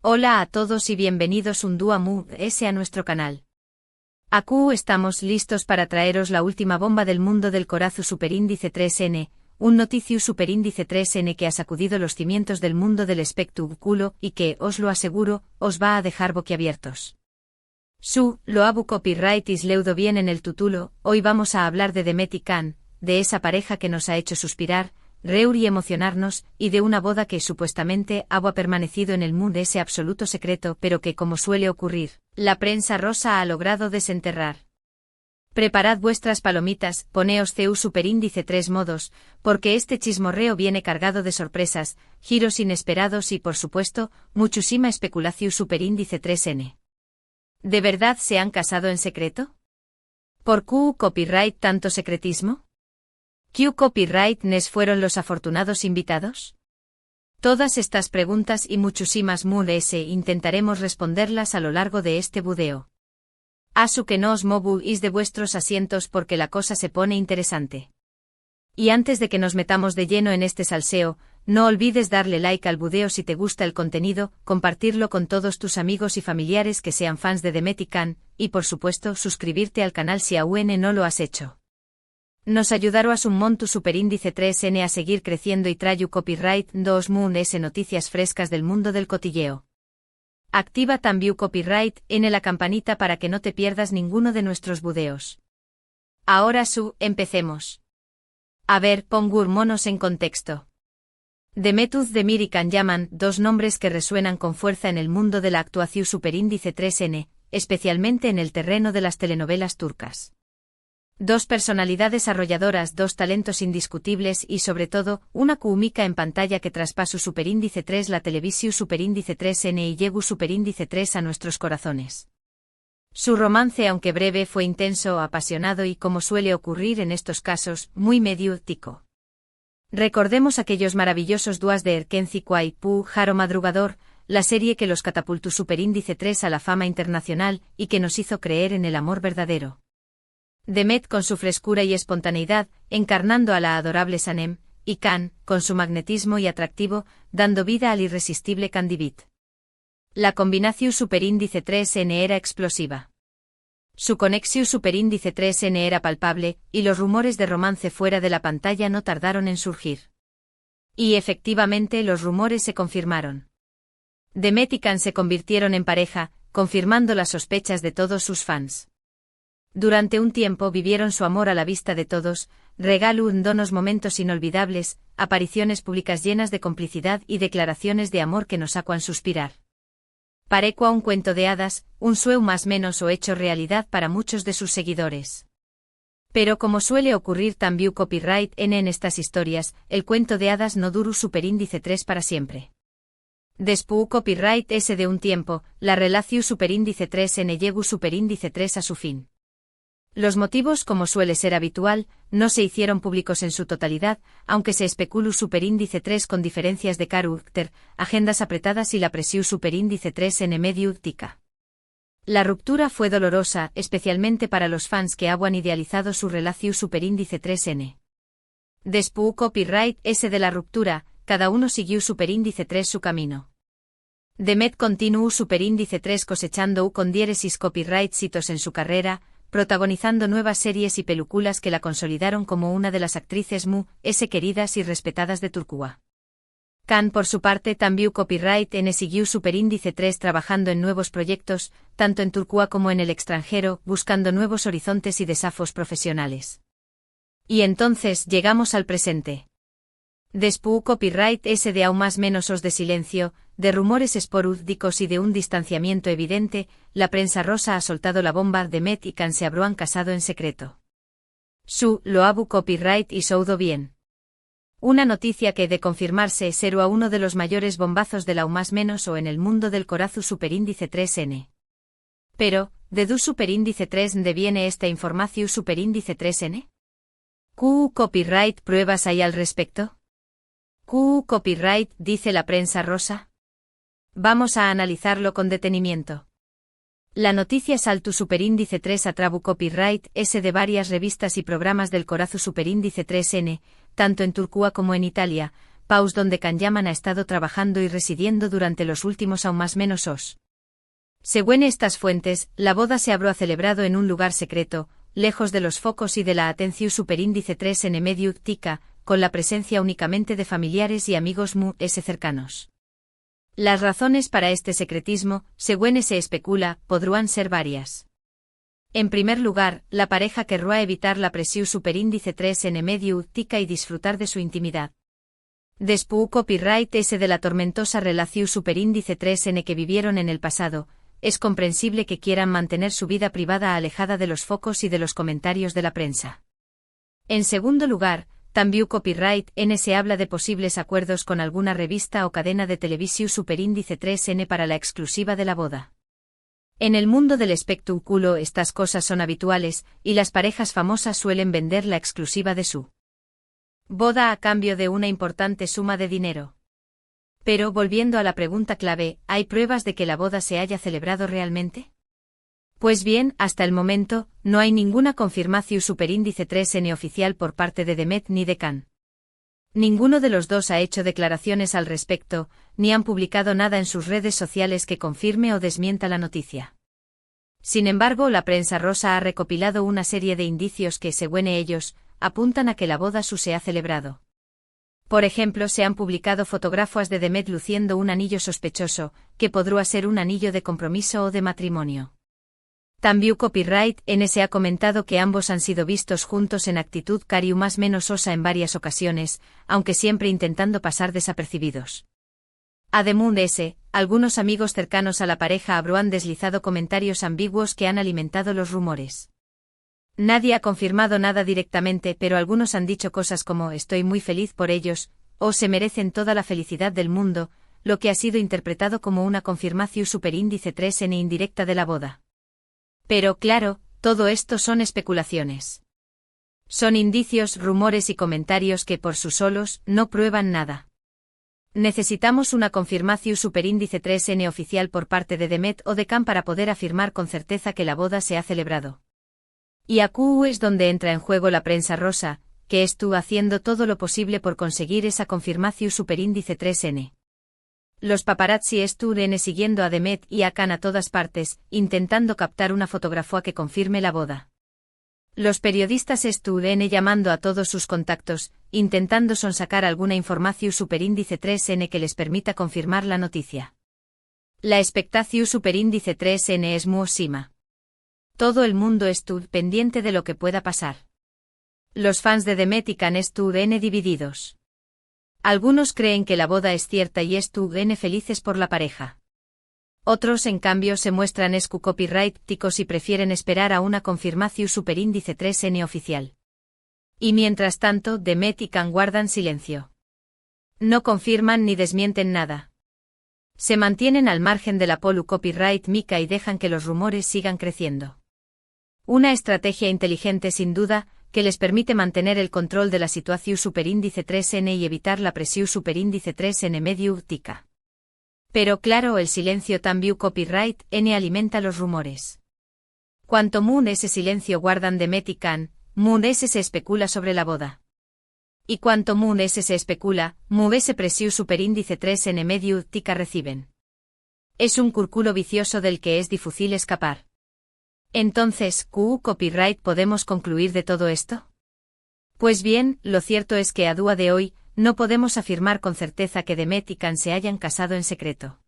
Hola a todos y bienvenidos un día más a nuestro canal. Aquí estamos listos para traeros la última bomba del mundo del corazu superíndice 3N, un noticiu superíndice 3N que ha sacudido los cimientos del mundo del espectáculo y que, os lo aseguro, os va a dejar boquiabiertos. Su, loabu copyright is leudo bien en el título. Hoy vamos a hablar de Demet y Can, de esa pareja que nos ha hecho suspirar, reír y emocionarnos, y de una boda que supuestamente ha permanecido en el mundo ese absoluto secreto, pero que, como suele ocurrir, la prensa rosa ha logrado desenterrar. Preparad vuestras palomitas, poneos CU superíndice 3 modos, porque este chismorreo viene cargado de sorpresas, giros inesperados y, por supuesto, muchísima especulación superíndice 3N. ¿De verdad se han casado en secreto? ¿Por qué copyright tanto secretismo? ¿Qué copyright nes fueron los afortunados invitados? Todas estas preguntas y muchísimas más intentaremos responderlas a lo largo de este video. Asu que no os mováis de vuestros asientos porque la cosa se pone interesante. Y antes de que nos metamos de lleno en este salseo, no olvides darle like al video si te gusta el contenido, compartirlo con todos tus amigos y familiares que sean fans de Demet y Can, y por supuesto suscribirte al canal si aún no lo has hecho. Nos ayudarás un monto superíndice 3N a seguir creciendo y trayu copyright 2 noticias frescas del mundo del cotilleo. Activa también copyright en la campanita para que no te pierdas ninguno de nuestros videos. Ahora empecemos. A ver, pongur monos en contexto. Demetuz Demir y Can llaman dos nombres que resuenan con fuerza en el mundo de la actuación superíndice 3N, especialmente en el terreno de las telenovelas turcas. Dos personalidades arrolladoras, dos talentos indiscutibles y sobre todo, una química en pantalla que traspasu superíndice 3 la televisión superíndice 3N y llegó superíndice 3 a nuestros corazones. Su romance, aunque breve, fue intenso, apasionado y, como suele ocurrir en estos casos, muy mediático. Recordemos aquellos maravillosos dúas de Erkenci Kwai Pu Jaro Madrugador, la serie que los catapultó superíndice 3 a la fama internacional y que nos hizo creer en el amor verdadero. Demet con su frescura y espontaneidad, encarnando a la adorable Sanem, y Can, con su magnetismo y atractivo, dando vida al irresistible Candivit. La combinación superíndice 3N era explosiva. Su conexión superíndice 3N era palpable, y los rumores de romance fuera de la pantalla no tardaron en surgir. Y efectivamente los rumores se confirmaron. Demet y Can se convirtieron en pareja, confirmando las sospechas de todos sus fans. Durante un tiempo vivieron su amor a la vista de todos, donos momentos inolvidables, apariciones públicas llenas de complicidad y declaraciones de amor que nos hacuan suspirar. Parecua un cuento de hadas, un sueño más menos o hecho realidad para muchos de sus seguidores. Pero como suele ocurrir también copyright en estas historias, el cuento de hadas no duru superíndice 3 para siempre. Después copyright ese de un tiempo, la relación superíndice 3N llegó superíndice 3 a su fin. Los motivos, como suele ser habitual, no se hicieron públicos en su totalidad, aunque se especuló superíndice 3 con diferencias de carácter, agendas apretadas y la presión superíndice 3N mediática. La ruptura fue dolorosa, especialmente para los fans que habían idealizado su relación superíndice 3N. Después copyright ese de la ruptura, cada uno siguió superíndice 3 su camino. Demet continuó superíndice 3 cosechando con diéresis copyright hitos en su carrera, protagonizando nuevas series y películas que la consolidaron como una de las actrices queridas y respetadas de Turquía. Can, por su parte, también copyright N siguió superíndice 3 trabajando en nuevos proyectos, tanto en Turquía como en el extranjero, buscando nuevos horizontes y desafíos profesionales. Y entonces llegamos al presente. Después copyright ese de aún más menos os de silencio, de rumores esporádicos y de un distanciamiento evidente, la prensa rosa ha soltado la bomba. Demet y Can se habrían casado en secreto. Su, loabu copyright y soudo bien. Una noticia que de confirmarse será uno de los mayores bombazos de la aún más menos o en el mundo del corazu superíndice 3N. Pero, ¿de du superíndice 3 de viene esta información superíndice 3N? ¿Qué copyright pruebas hay al respecto? ¿Qué copyright dice la prensa rosa? Vamos a analizarlo con detenimiento. La noticia saltu superíndice 3 atrabu copyright ese de varias revistas y programas del corazu superíndice 3N, tanto en Turquía como en Italia, paus donde Kanyaman ha estado trabajando y residiendo durante los últimos aún más menos os. Según estas fuentes, la boda se habrá celebrado en un lugar secreto, lejos de los focos y de la atención superíndice 3N medio tica, con la presencia únicamente de familiares y amigos mu-s cercanos. Las razones para este secretismo, según se especula, podrán ser varias. En primer lugar, la pareja querrá evitar la presión superíndice 3N medio tica y disfrutar de su intimidad. Después copyright ese de la tormentosa relación superíndice 3N que vivieron en el pasado, es comprensible que quieran mantener su vida privada alejada de los focos y de los comentarios de la prensa. En segundo lugar, también copyright N se habla de posibles acuerdos con alguna revista o cadena de televisión superíndice 3N para la exclusiva de la boda. En el mundo del espectáculo estas cosas son habituales, y las parejas famosas suelen vender la exclusiva de su boda a cambio de una importante suma de dinero. Pero volviendo a la pregunta clave, ¿hay pruebas de que la boda se haya celebrado realmente? Pues bien, hasta el momento, no hay ninguna confirmación superíndice 3N oficial por parte de Demet ni de Kan. Ninguno de los dos ha hecho declaraciones al respecto, ni han publicado nada en sus redes sociales que confirme o desmienta la noticia. Sin embargo, la prensa rosa ha recopilado una serie de indicios que, según ellos, apuntan a que la boda se ha celebrado. Por ejemplo, se han publicado fotografías de Demet luciendo un anillo sospechoso, que podría ser un anillo de compromiso o de matrimonio. También copyright N se ha comentado que ambos han sido vistos juntos en actitud cariu más menos osa en varias ocasiones, aunque siempre intentando pasar desapercibidos. Además algunos amigos cercanos a la pareja habrán deslizado comentarios ambiguos que han alimentado los rumores. Nadie ha confirmado nada directamente, pero algunos han dicho cosas como «estoy muy feliz por ellos» o «se merecen toda la felicidad del mundo», lo que ha sido interpretado como una confirmación superíndice 3N indirecta de la boda. Pero claro, todo esto son especulaciones. Son indicios, rumores y comentarios que por sí solos no prueban nada. Necesitamos una confirmación superíndice 3N oficial por parte de Demet o de Kan para poder afirmar con certeza que la boda se ha celebrado. Y aquí es donde entra en juego la prensa rosa, que estuvo haciendo todo lo posible por conseguir esa confirmación superíndice 3N. Los paparazzi estuvieron siguiendo a Demet y a Kan a todas partes, intentando captar una fotografía que confirme la boda. Los periodistas estuvieron llamando a todos sus contactos, intentando sonsacar alguna información superíndice 3N que les permita confirmar la noticia. La expectación superíndice 3N es muosima. Todo el mundo estuvo pendiente de lo que pueda pasar. Los fans de Demet y Kan estuvieron divididos. Algunos creen que la boda es cierta y estuvieron felices por la pareja. Otros, en cambio, se muestran copyrighticos y prefieren esperar a una confirmación superíndice 3N oficial. Y mientras tanto, Demet y Kan guardan silencio. No confirman ni desmienten nada. Se mantienen al margen de la polu copyright mica y dejan que los rumores sigan creciendo. Una estrategia inteligente sin duda, que les permite mantener el control de la situación superíndice 3N y evitar la presión superíndice 3N medio tica. Pero claro, el silencio también copyright N alimenta los rumores. Cuanto ese silencio guardan Demet y Kan, ese se especula sobre la boda. Y cuanto ese se especula, ese presión superíndice 3N medio tica reciben. Es un círculo vicioso del que es difícil escapar. Entonces, ¿qué copyright podemos concluir de todo esto? Pues bien, lo cierto es que a día de hoy, no podemos afirmar con certeza que Demet y Kan se hayan casado en secreto.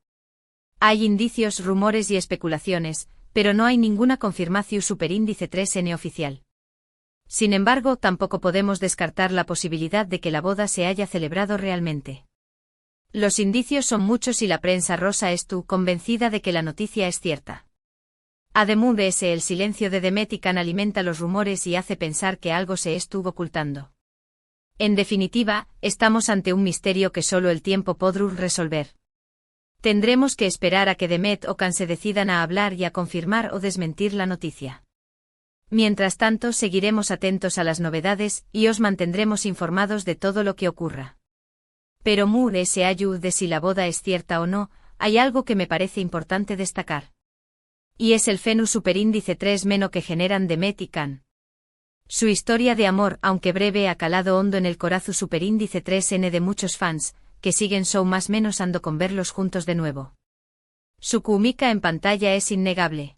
Hay indicios, rumores y especulaciones, pero no hay ninguna confirmación superíndice 3N oficial. Sin embargo, tampoco podemos descartar la posibilidad de que la boda se haya celebrado realmente. Los indicios son muchos y la prensa rosa estuvo convencida de que la noticia es cierta. Además de ese, el silencio de Demet y Kan alimenta los rumores y hace pensar que algo se estuvo ocultando. En definitiva, estamos ante un misterio que solo el tiempo podrá resolver. Tendremos que esperar a que Demet o Kan se decidan a hablar y a confirmar o desmentir la noticia. Mientras tanto, seguiremos atentos a las novedades y os mantendremos informados de todo lo que ocurra. Pero ese ayud de si la boda es cierta o no, hay algo que me parece importante destacar. Y es el fenus superíndice 3 que generan Demet y Kan. Su historia de amor, aunque breve, ha calado hondo en el corazón superíndice 3N de muchos fans, que siguen show más menos ando con verlos juntos de nuevo. Su química en pantalla es innegable.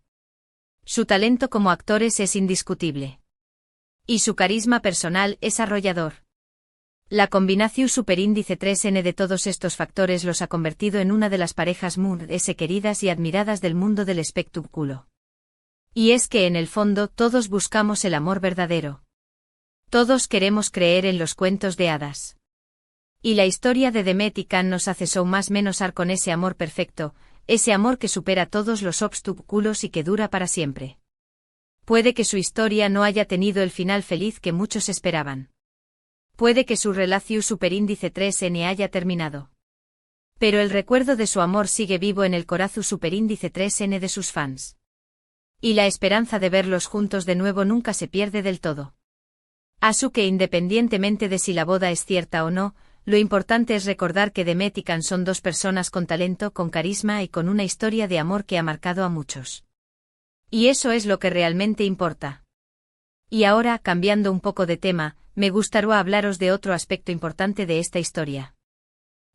Su talento como actores es indiscutible. Y su carisma personal es arrollador. La combinación superíndice 3N de todos estos factores los ha convertido en una de las parejas más queridas y admiradas del mundo del espectáculo. Y es que en el fondo todos buscamos el amor verdadero. Todos queremos creer en los cuentos de hadas. Y la historia de Demet y Can nos hace show más menos ar con ese amor perfecto, ese amor que supera todos los obstáculos y que dura para siempre. Puede que su historia no haya tenido el final feliz que muchos esperaban. Puede que su relación superíndice 3N haya terminado. Pero el recuerdo de su amor sigue vivo en el corazón superíndice 3N de sus fans. Y la esperanza de verlos juntos de nuevo nunca se pierde del todo. Así que independientemente de si la boda es cierta o no, lo importante es recordar que Demet y Can son dos personas con talento, con carisma y con una historia de amor que ha marcado a muchos. Y eso es lo que realmente importa. Y ahora, cambiando un poco de tema, me gustaría hablaros de otro aspecto importante de esta historia.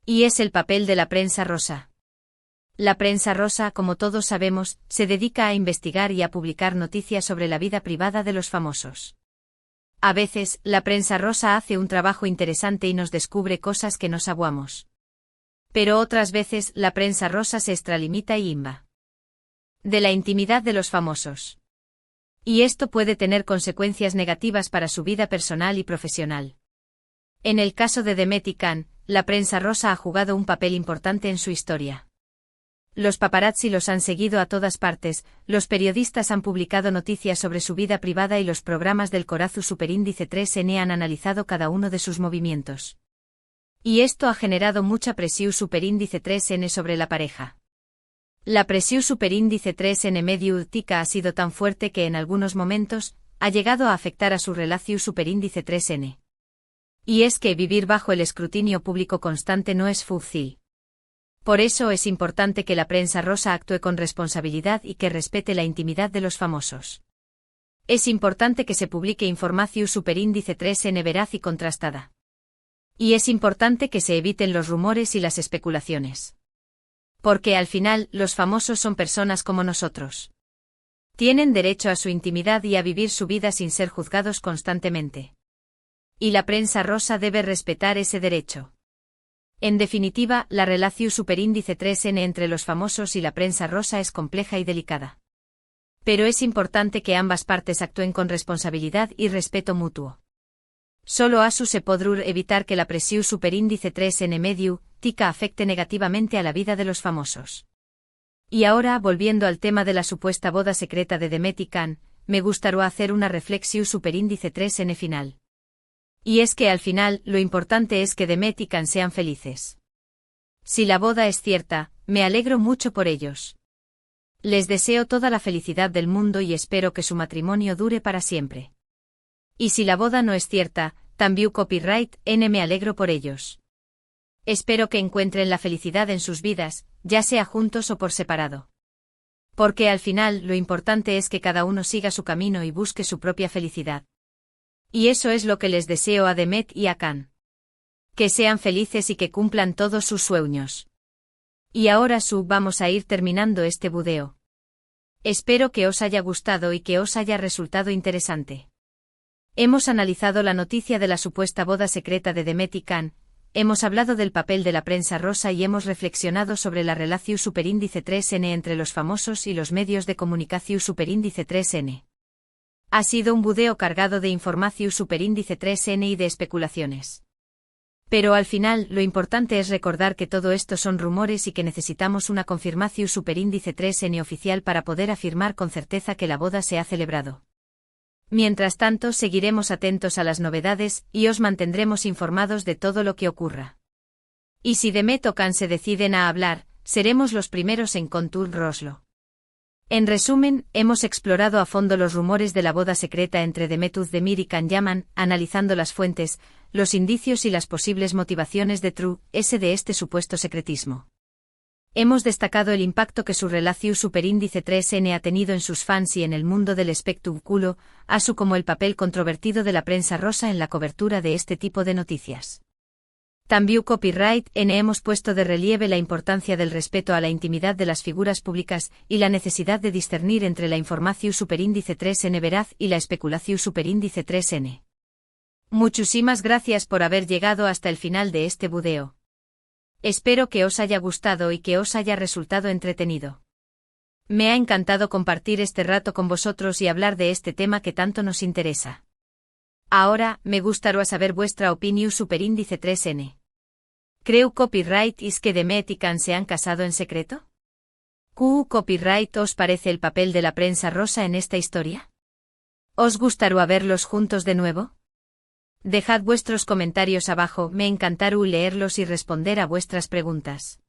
Y es el papel de la prensa rosa. La prensa rosa, como todos sabemos, se dedica a investigar y a publicar noticias sobre la vida privada de los famosos. A veces, la prensa rosa hace un trabajo interesante y nos descubre cosas que no sabíamos. Pero otras veces, la prensa rosa se extralimita y imba de la intimidad de los famosos. Y esto puede tener consecuencias negativas para su vida personal y profesional. En el caso de Demet y Can, la prensa rosa ha jugado un papel importante en su historia. Los paparazzi los han seguido a todas partes, los periodistas han publicado noticias sobre su vida privada y los programas del corazón superíndice 3N han analizado cada uno de sus movimientos. Y esto ha generado mucha presión superíndice 3N sobre la pareja. La presión superíndice 3N mediática ha sido tan fuerte que en algunos momentos ha llegado a afectar a su relación superíndice 3N. Y es que vivir bajo el escrutinio público constante no es fácil. Por eso es importante que la prensa rosa actúe con responsabilidad y que respete la intimidad de los famosos. Es importante que se publique información superíndice 3N veraz y contrastada. Y es importante que se eviten los rumores y las especulaciones. Porque al final, los famosos son personas como nosotros. Tienen derecho a su intimidad y a vivir su vida sin ser juzgados constantemente. Y la prensa rosa debe respetar ese derecho. En definitiva, la relación superíndice 3N entre los famosos y la prensa rosa es compleja y delicada. Pero es importante que ambas partes actúen con responsabilidad y respeto mutuo. Solo así se podrá evitar que la presión superíndice 3N mediática afecte negativamente a la vida de los famosos. Y ahora, volviendo al tema de la supuesta boda secreta de Demet y Can, me gustaría hacer una reflexión superíndice 3N final. Y es que al final, lo importante es que Demet y Can sean felices. Si la boda es cierta, me alegro mucho por ellos. Les deseo toda la felicidad del mundo y espero que su matrimonio dure para siempre. Y si la boda no es cierta, también copyright N me alegro por ellos. Espero que encuentren la felicidad en sus vidas, ya sea juntos o por separado. Porque al final, lo importante es que cada uno siga su camino y busque su propia felicidad. Y eso es lo que les deseo a Demet y a Can. Que sean felices y que cumplan todos sus sueños. Y ahora vamos a ir terminando este video. Espero que os haya gustado y que os haya resultado interesante. Hemos analizado la noticia de la supuesta boda secreta de Demet y Can, hemos hablado del papel de la prensa rosa y hemos reflexionado sobre la relación superíndice 3N entre los famosos y los medios de comunicación superíndice 3N. Ha sido un video cargado de información superíndice 3N y de especulaciones. Pero al final, lo importante es recordar que todo esto son rumores y que necesitamos una confirmación superíndice 3N oficial para poder afirmar con certeza que la boda se ha celebrado. Mientras tanto, seguiremos atentos a las novedades y os mantendremos informados de todo lo que ocurra. Y si Demet o Can se deciden a hablar, seremos los primeros en contaroslo. En resumen, hemos explorado a fondo los rumores de la boda secreta entre Demet Özdemir y Can Yaman, analizando las fuentes, los indicios y las posibles motivaciones de este supuesto secretismo. Hemos destacado el impacto que su relación superíndice 3N ha tenido en sus fans y en el mundo del espectáculo, así como el papel controvertido de la prensa rosa en la cobertura de este tipo de noticias. También Copyright N hemos puesto de relieve la importancia del respeto a la intimidad de las figuras públicas y la necesidad de discernir entre la información superíndice 3N veraz y la especulación superíndice 3N. Muchísimas gracias por haber llegado hasta el final de este video. Espero que os haya gustado y que os haya resultado entretenido. Me ha encantado compartir este rato con vosotros y hablar de este tema que tanto nos interesa. Ahora, me gustaría saber vuestra opinión superíndice 3N. ¿Creu Copyright is que Demet y Can se han casado en secreto? ¿Qué Copyright os parece el papel de la prensa rosa en esta historia? ¿Os gustaría verlos juntos de nuevo? Dejad vuestros comentarios abajo, me encantará leerlos y responder a vuestras preguntas.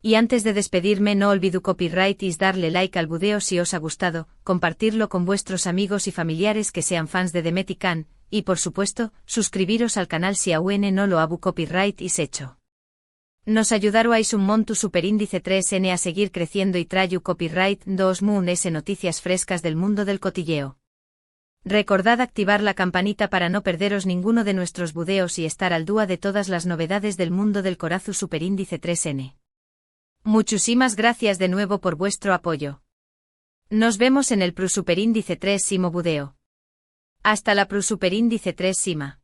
Y antes de despedirme no olvido Copyright is darle like al video si os ha gustado, compartirlo con vuestros amigos y familiares que sean fans de Demet y Can, y por supuesto, suscribiros al canal si aún no lo habu Copyright is hecho. Nos ayudaréis un monto superíndice 3N a seguir creciendo y trayu Copyright 2 Moon S noticias frescas del mundo del cotilleo. Recordad activar la campanita para no perderos ninguno de nuestros videos y estar al día de todas las novedades del mundo del corazu superíndice 3N. Muchísimas gracias de nuevo por vuestro apoyo. Nos vemos en el Superíndice 3 Simo video. Hasta la Superíndice 3 Sima.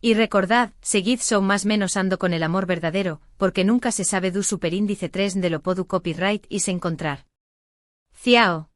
Y recordad, seguid so más menos ando con el amor verdadero, porque nunca se sabe du superíndice 3 de lo podu copyright y se encontrar. Ciao.